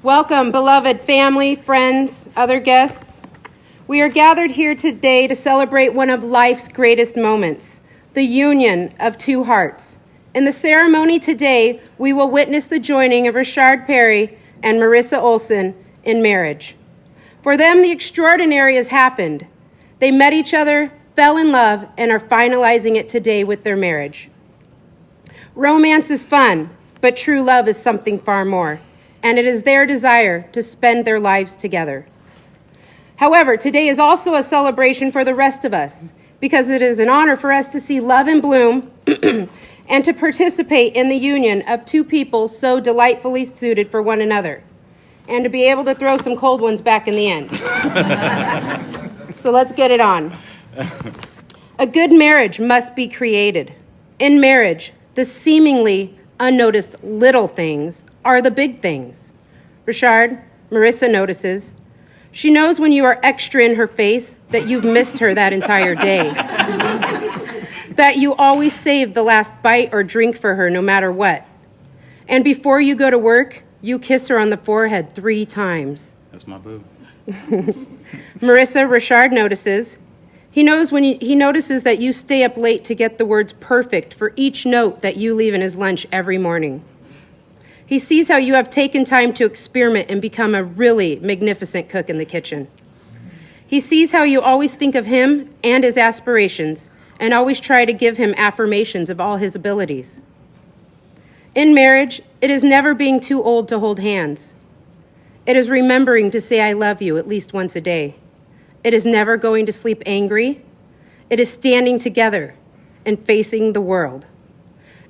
Welcome, beloved family, friends, other guests. We are gathered here today to celebrate one of life's greatest moments, the union of two hearts. In the ceremony today, we will witness the joining of Richard Perry and Marissa Olson in marriage. For them, the extraordinary has happened. They met each other, fell in love, and are finalizing it today with their marriage. Romance is fun, but true love is something far more, and it is their desire to spend their lives together. However, today is also a celebration for the rest of us, because it is an honor for us to see love in bloom and to participate in the union of two people so delightfully suited for one another, and to be able to throw some cold ones back in the end. So let's get it on. A good marriage must be created. In marriage, the seemingly unnoticed little things are the big things. Richard, Marissa notices. She knows when you are extra in her face that you've missed her that entire day. That you always save the last bite or drink for her no matter what. And before you go to work, you kiss her on the forehead 3 times. That's my boo. Marissa, Richard notices. He notices that you stay up late to get the words perfect for each note that you leave in his lunch every morning. He sees how you have taken time to experiment and become a really magnificent cook in the kitchen. He sees how you always think of him and his aspirations and always try to give him affirmations of all his abilities. In marriage, it is never being too old to hold hands. It is remembering to say I love you at least once a day. It is never going to sleep angry. It is standing together and facing the world.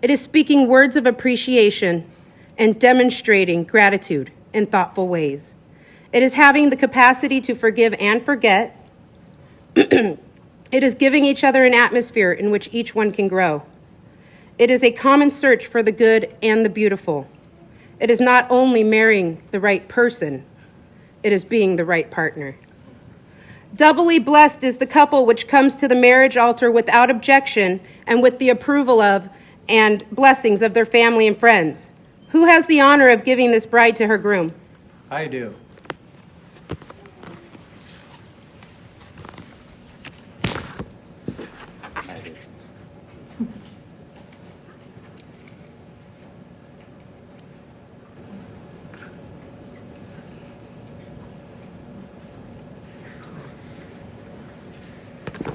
It is speaking words of appreciation and demonstrating gratitude in thoughtful ways. It is having the capacity to forgive and forget. It is giving each other an atmosphere in which each one can grow. It is a common search for the good and the beautiful. It is not only marrying the right person, it is being the right partner. Doubly blessed is the couple which comes to the marriage altar without objection and with the approval of and blessings of their family and friends. Who has the honor of giving this bride to her groom? I do.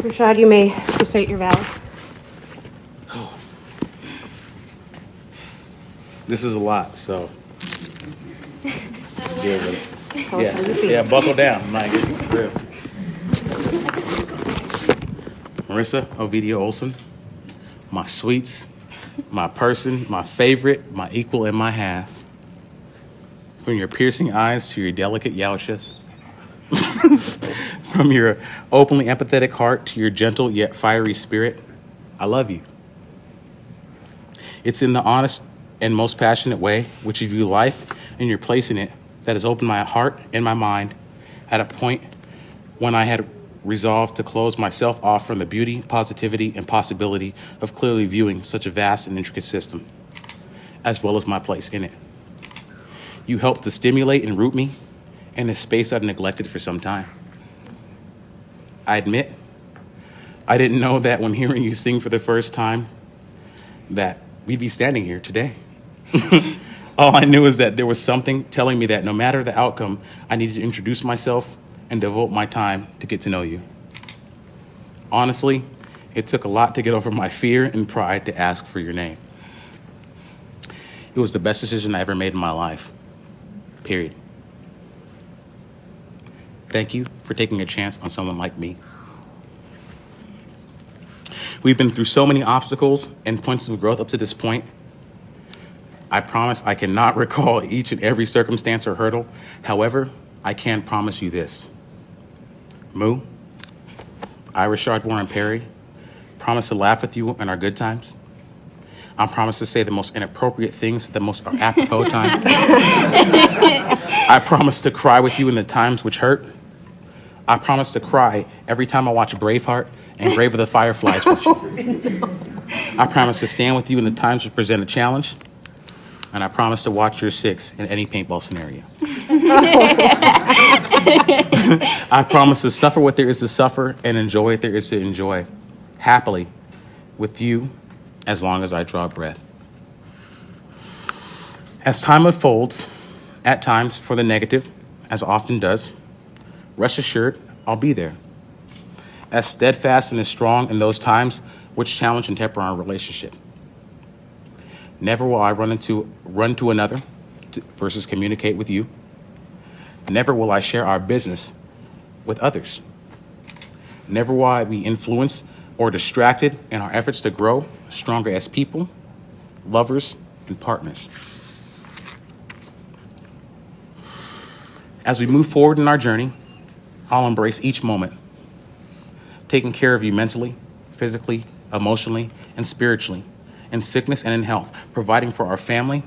Richard, you may recite your vows. This is a lot, so. Yeah, buckle down, Mike. It's real. Marissa Ovidio Olson, my sweets, my person, my favorite, my equal, and my half. From your piercing eyes to your delicate yauchas. From your openly empathetic heart to your gentle yet fiery spirit, I love you. It's in the honest and most passionate way which you view life and your place in it that has opened my heart and my mind at a point when I had resolved to close myself off from the beauty, positivity, and possibility of clearly viewing such a vast and intricate system, as well as my place in it. You helped to stimulate and root me in a space I'd neglected for some time. I admit, I didn't know that when hearing you sing for the first time, that we'd be standing here today. All I knew is that there was something telling me that no matter the outcome, I needed to introduce myself and devote my time to get to know you. Honestly, it took a lot to get over my fear and pride to ask for your name. It was the best decision I ever made in my life, period. Thank you for taking a chance on someone like me. We've been through so many obstacles and points of growth up to this point. I promise I cannot recall each and every circumstance or hurdle. However, I can promise you this. Moo, I, Richard Warren Perry, promise to laugh with you in our good times. I promise to say the most inappropriate things at the most apropos time. I promise to cry with you in the times which hurt. I promise to cry every time I watch Braveheart and Grave of the Fireflies with you. I promise to stand with you in the times which present a challenge. And I promise to watch your six in any paintball scenario. I promise to suffer what there is to suffer and enjoy what there is to enjoy happily with you as long as I draw breath. As time unfolds, at times for the negative, as often does, rest assured I'll be there. As steadfast and as strong in those times which challenge and temper our relationship. Never will I run to another versus communicate with you. Never will I share our business with others. Never will I be influenced or distracted in our efforts to grow stronger as people, lovers, and partners. As we move forward in our journey, I'll embrace each moment, taking care of you mentally, physically, emotionally, and spiritually, in sickness and in health, providing for our family,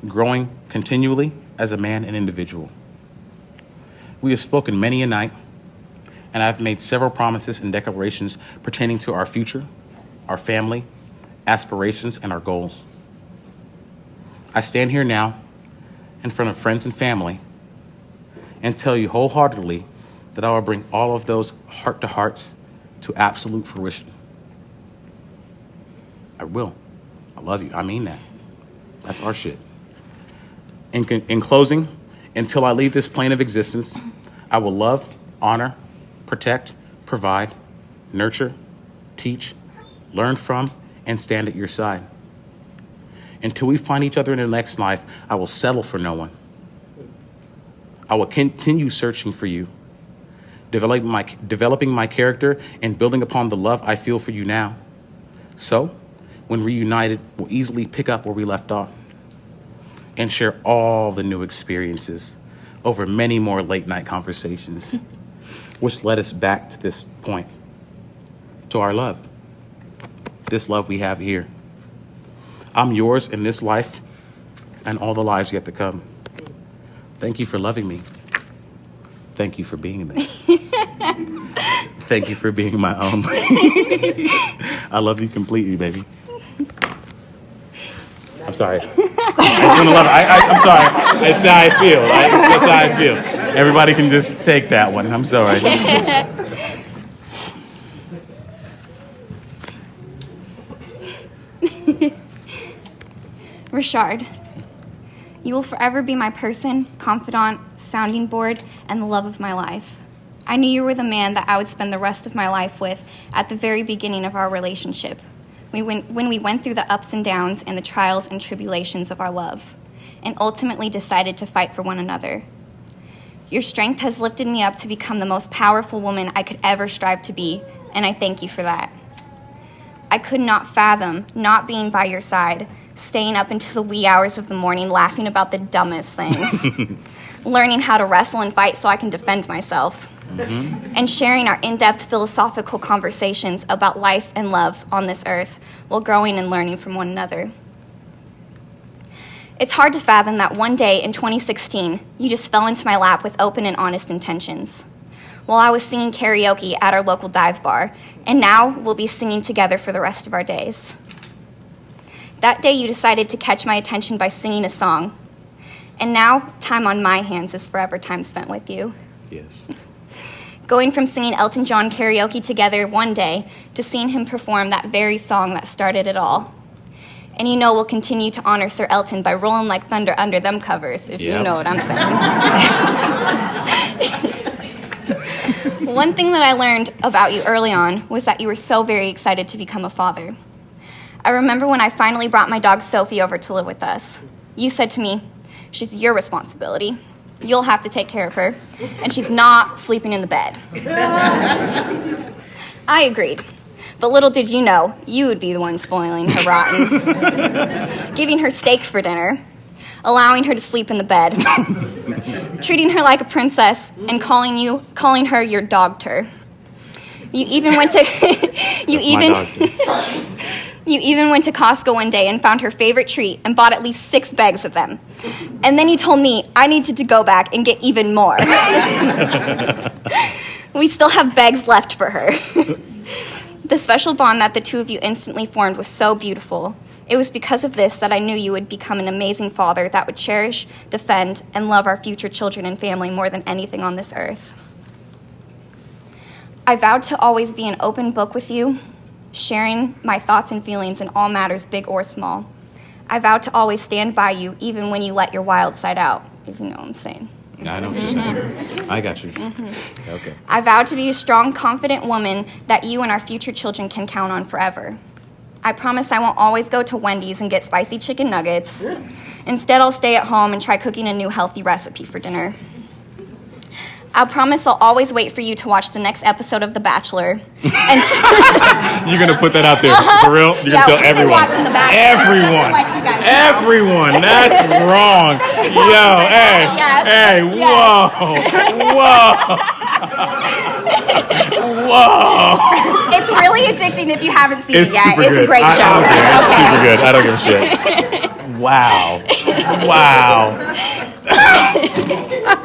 growing continually as a man and individual. We have spoken many a night, and I've made several promises and declarations pertaining to our future, our family, aspirations, and our goals. I stand here now in front of friends and family and tell you wholeheartedly that I will bring all of those heart-to-hearts to absolute fruition. I will. I love you. I mean that. That's our shit. In closing, until I leave this plane of existence, I will love, honor, protect, provide, nurture, teach, learn from, and stand at your side. Until we find each other in the next life, I will settle for no one. I will continue searching for you, developing my character and building upon the love I feel for you now. So, when reunited, we'll easily pick up where we left off and share all the new experiences over many more late night conversations, which led us back to this point, to our love, this love we have here. I'm yours in this life and all the lives yet to come. Thank you for loving me. Thank you for being there. Thank you for being my own. I love you completely, baby. I'm sorry. I'm sorry. That's how I feel. Right? That's how I feel. Everybody can just take that one. I'm sorry. Rashard, you will forever be my person, confidant, sounding board, and the love of my life. I knew you were the man that I would spend the rest of my life with at the very beginning of our relationship, when we went through the ups and downs and the trials and tribulations of our love, and ultimately decided to fight for one another. Your strength has lifted me up to become the most powerful woman I could ever strive to be, and I thank you for that. I could not fathom not being by your side, staying up until the wee hours of the morning laughing about the dumbest things, learning how to wrestle and fight so I can defend myself, and sharing our in-depth philosophical conversations about life and love on this earth while growing and learning from one another. It's hard to fathom that one day in 2016, you just fell into my lap with open and honest intentions, while I was singing karaoke at our local dive bar, and now we'll be singing together for the rest of our days. That day you decided to catch my attention by singing a song, and now time on my hands is forever time spent with you. Yes. Going from singing Elton John karaoke together one day to seeing him perform that very song that started it all. And you know we'll continue to honor Sir Elton by rolling like thunder under them covers, if you know what I'm saying. One thing that I learned about you early on was that you were so very excited to become a father. I remember when I finally brought my dog Sophie over to live with us. You said to me, "She's your responsibility. You'll have to take care of her, and she's not sleeping in the bed." I agreed, but little did you know, you would be the one spoiling her rotten. Giving her steak for dinner, allowing her to sleep in the bed, treating her like a princess, and calling her your dogter. You even went to You even went to Costco one day and found her favorite treat and bought at least 6 bags of them. And then you told me I needed to go back and get even more. We still have bags left for her. The special bond that the two of you instantly formed was so beautiful. It was because of this that I knew you would become an amazing father that would cherish, defend, and love our future children and family more than anything on this earth. I vowed to always be an open book with you, sharing my thoughts and feelings in all matters, big or small. I vowed to always stand by you, even when you let your wild side out, if you know what I'm saying. I know what you're saying. I got you. Okay. I vowed to be a strong, confident woman that you and our future children can count on forever. I promise I won't always go to Wendy's and get spicy chicken nuggets. Instead, I'll stay at home and try cooking a new healthy recipe for dinner. I promise I'll always wait for you to watch the next episode of The Bachelor. And You're going to put that out there, for real? You're going to tell we've been everyone. watching The Bachelor. Everyone. Just to let you guys know. Everyone. That's wrong. Yo, hey. Yes. Hey, Yes. whoa. Whoa. It's really addicting if you haven't seen It's it yet. super It's good. a great show. Okay, it's Okay. super good. I don't give a shit. Wow. Wow.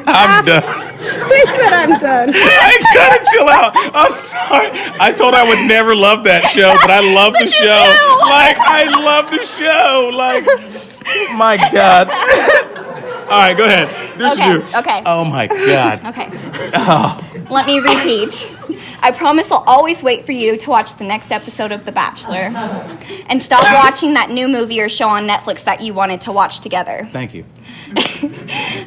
I'm done. They said I'm done. I gotta chill out. I'm sorry. I told her I would never love that show, but I love the show. Like, I love the show. Like, my God. All right, go ahead. This Okay, you. okay. Oh, my God. Okay. Let me repeat. I promise I'll always wait for you to watch the next episode of The Bachelor. And stop watching that new movie or show on Netflix that you wanted to watch together. Thank you.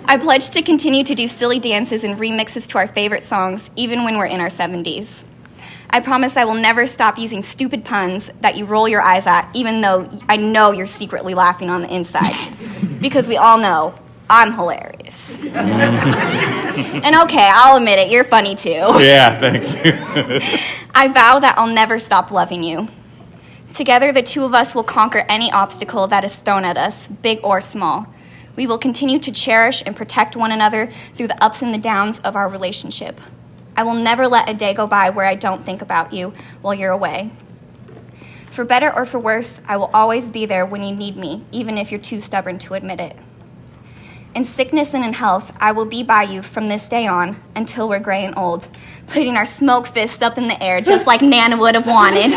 I pledge to continue to do silly dances and remixes to our favorite songs, even when we're in our 70s. I promise I will never stop using stupid puns that you roll your eyes at, even though I know you're secretly laughing on the inside. Because we all know I'm hilarious. And okay, I'll admit it, you're funny too. Yeah, thank you. I vow that I'll never stop loving you. Together, the two of us will conquer any obstacle that is thrown at us, big or small. We will continue to cherish and protect one another through the ups and the downs of our relationship. I will never let a day go by where I don't think about you while you're away. For better or for worse, I will always be there when you need me, even if you're too stubborn to admit it. In sickness and in health, I will be by you from this day on until we're gray and old, putting our smoke fists up in the air just like Nana would have wanted.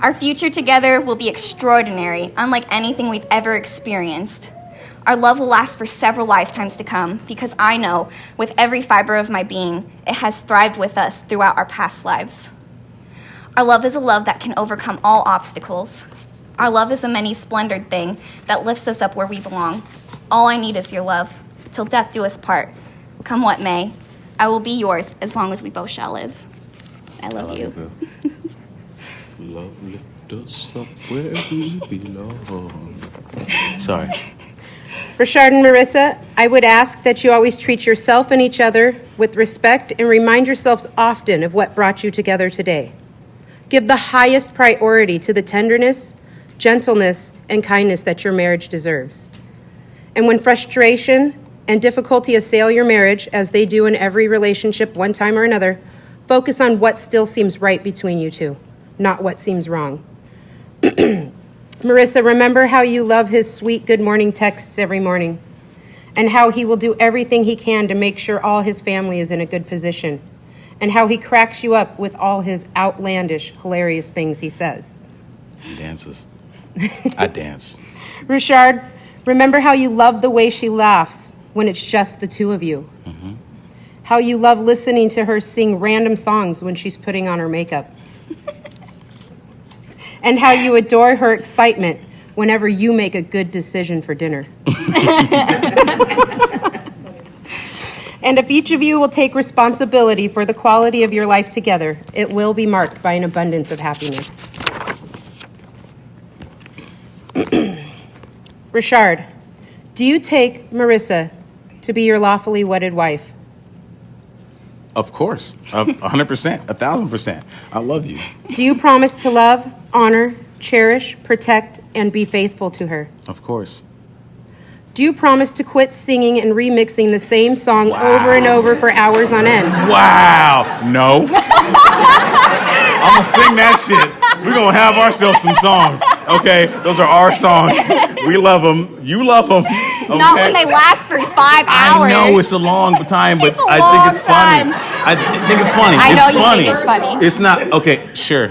Our future together will be extraordinary, unlike anything we've ever experienced. Our love will last for several lifetimes to come because I know, with every fiber of my being, it has thrived with us throughout our past lives. Our love is a love that can overcome all obstacles. Our love is a many-splendored thing that lifts us up where we belong. All I need is your love. Till death do us part. Come what may, I will be yours as long as we both shall live. I love you. Boo. Love lift us up where we belong. Sorry. Richard and Marissa, I would ask that you always treat yourself and each other with respect and remind yourselves often of what brought you together today. Give the highest priority to the tenderness, gentleness, and kindness that your marriage deserves. And when frustration and difficulty assail your marriage, as they do in every relationship one time or another, focus on what still seems right between you two, not what seems wrong. Marissa, remember how you love his sweet good morning texts every morning, and how he will do everything he can to make sure all his family is in a good position, and how he cracks you up with all his outlandish, hilarious things he says. He dances. I dance. Richard, remember how you love the way she laughs when it's just the two of you. Mm-hmm. How you love listening to her sing random songs when she's putting on her makeup. And how you adore her excitement whenever you make a good decision for dinner. And if each of you will take responsibility for the quality of your life together, it will be marked by an abundance of happiness. Richard, do you take Marissa to be your lawfully wedded wife? Of course. 100%. 1,000%. I love you. Do you promise to love, honor, cherish, protect, and be faithful to her? Of course. Do you promise to quit singing and remixing the same song over and over for hours on end? Wow. No. I'm going to sing that shit. We're going to have ourselves some songs. Okay? Those are our songs. We love them. You love them. Not when they last for 5 hours. I know it's a long time, but It's a I long think it's funny. time. I think it's funny. I It's know you funny. think it's funny. It's not okay. Sure.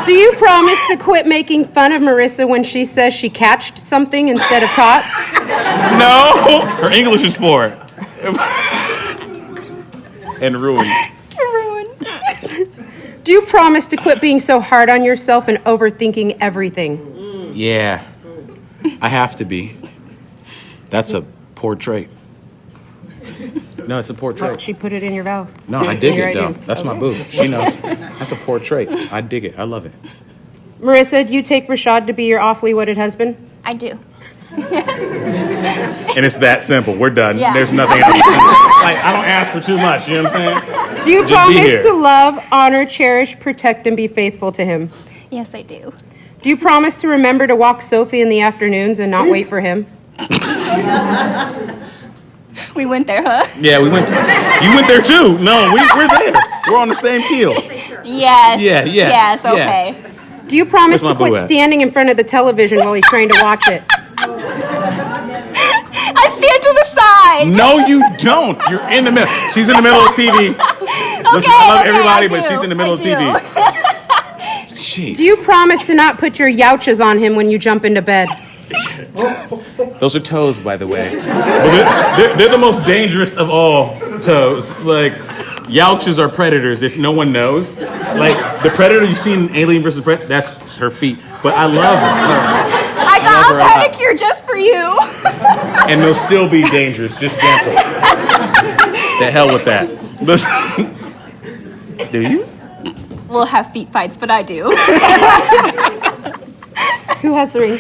Do you promise to quit making fun of Marissa when she says she catched something instead of caught? No, her English is poor and ruined. Ruined. Do you promise to quit being so hard on yourself and overthinking everything? Yeah, I have to be. That's a poor trait. No, it's a poor trait. She put it in your vows. No, I dig Here it I though. do. That's my boo. She knows. That's a poor trait. I dig it. I love it. Marissa, do you take Rashad to be your awfully wedded husband? I do. And it's that simple. We're done. Yeah. There's nothing else. Like, I don't ask for too much. You know what I'm saying? Do you Just be promise here. to love, honor, cherish, protect, and be faithful to him? Yes, I do. Do you promise to remember to walk Sophie in the afternoons and not wait for him? We went there, huh? Yeah, we went. You went there too. No, we're there. We're on the same keel. Yes. Yeah, yes, Yes, yeah. okay. Do you promise Where's to my boo quit at? standing in front of the television while he's trying to watch it? I stand to the side. No, you don't. You're in the middle. She's in the middle of TV. Listen, I love okay, everybody, I but do, she's in the middle of I TV. do. Jeez. Do you promise to not put your youches on him when you jump into bed? Those are toes, by the way. They're the most dangerous of all toes. Like, Yalches are predators if no one knows. Like, the predator you see in Alien vs. Predator, that's her feet. But I love her. I got Love her a a lot. pedicure just for you. And they'll still be dangerous, just gentle. The hell with that. Listen. Do you? We'll have feet fights, but I do. Who has the ring?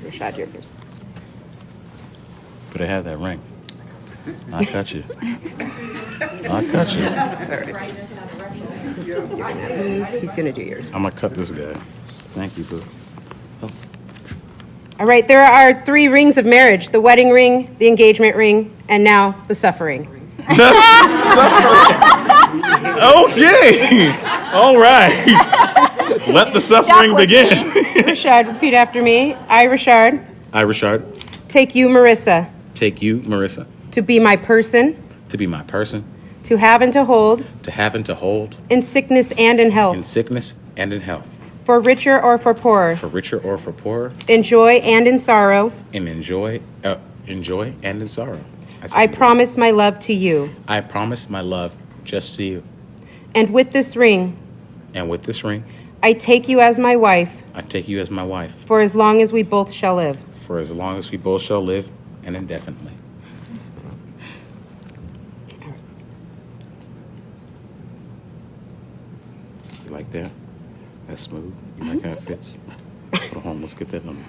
Rashad, you're first. But I had that ring. I cut you. I cut you. He's going to do yours. I'm gonna cut this guy. Thank you, boo. All right, there are 3 rings of marriage: the wedding ring, the engagement ring, and now the suffering. That's suffering. Okay. All right. Let the suffering Stuck with begin. Rashad, repeat after me. I, Rashad, I, Rashard, take you, Marissa, take you, Marissa, to be my person, to be my person, to have and to hold, to have and to hold, in sickness and in health, in sickness and in health, for richer or for poorer, for richer or for poorer, in joy and in sorrow. and in joy and in sorrow. I promise my love to you. I promise my love just to you. And with this ring, And with this ring, I take you as my wife I take you as my wife for as long as we both shall live. for as long as we both shall live and indefinitely. You like that? That's smooth. You like how it fits? Hold on, let's get that on there.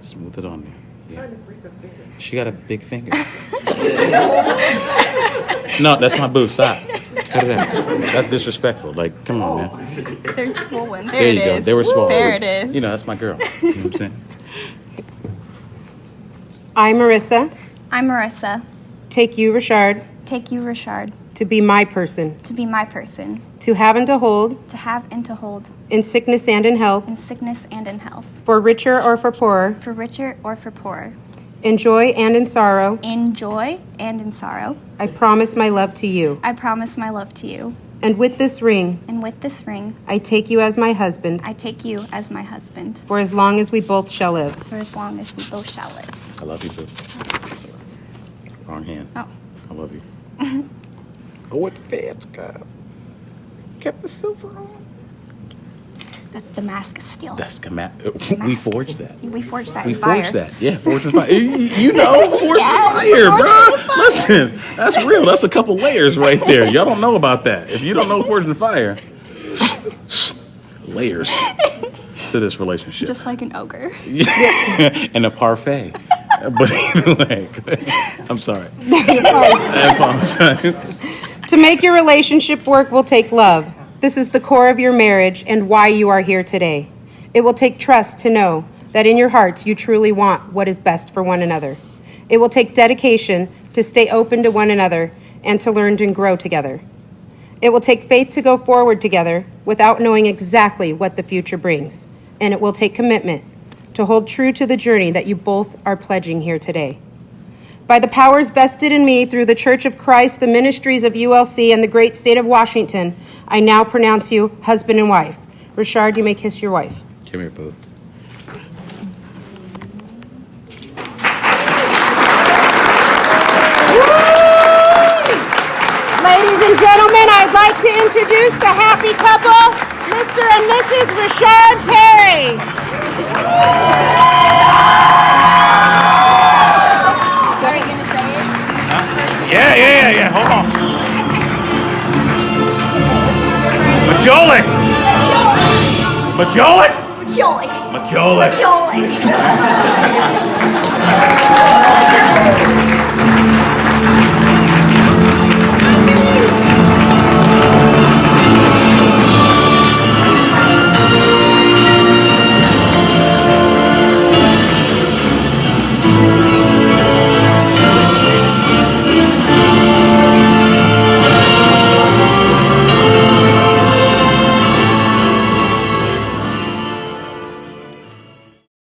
Smooth it on there. Yeah. She got a big finger. No, that's my boo. Stop. Cut it out. That's disrespectful. Like, come on, man. There's swollen. There, There you it go. is. They were small. There it is. You know, that's my girl. You know what I'm saying? I, Marissa, I'm Marissa. take you, Rashard, Take you, Richard, to be my person, to be my person, to have and to hold, to have and to hold, in sickness and in health, in sickness and in health, for richer or for poorer, for richer or for poorer, in joy and in sorrow. in joy and in sorrow. I promise my love to you. I promise my love to you. And with this ring, And with this ring, I take you as my husband I take you as my husband for as long as we both shall live. for as long as we both shall live. I love you, boo. Sorry. Wrong hand. Oh. I love you. Oh, it fits, God. Kept the silver on. That's Damascus steel. That's we Damascus. forged that. We forged that We in fire. forged that. Yeah, forged in fire. You know, forged Yes, in fire, forged bro. in fire. Listen, that's real. That's a couple layers right there. Y'all don't know about that. If you don't know forged in fire, layers to this relationship. Just like an ogre. And a parfait. But either way, I'm sorry. I apologize. To make your relationship work will take love. This is the core of your marriage and why you are here today. It will take trust to know that in your hearts you truly want what is best for one another. It will take dedication to stay open to one another and to learn and grow together. It will take faith to go forward together without knowing exactly what the future brings. and it will take commitment to hold true to the journey that you both are pledging here today. By the powers vested in me through the Church of Christ, the ministries of ULC, and the great state of Washington, I now pronounce you husband and wife. Richard, you may kiss your wife. Come here, boo. Ladies and gentlemen, I'd like to introduce the happy couple, Mr. and Mrs. Richard Perry. Are you gonna say it? Yeah. Hold on. Majolik. Joy. Majolik. Joy.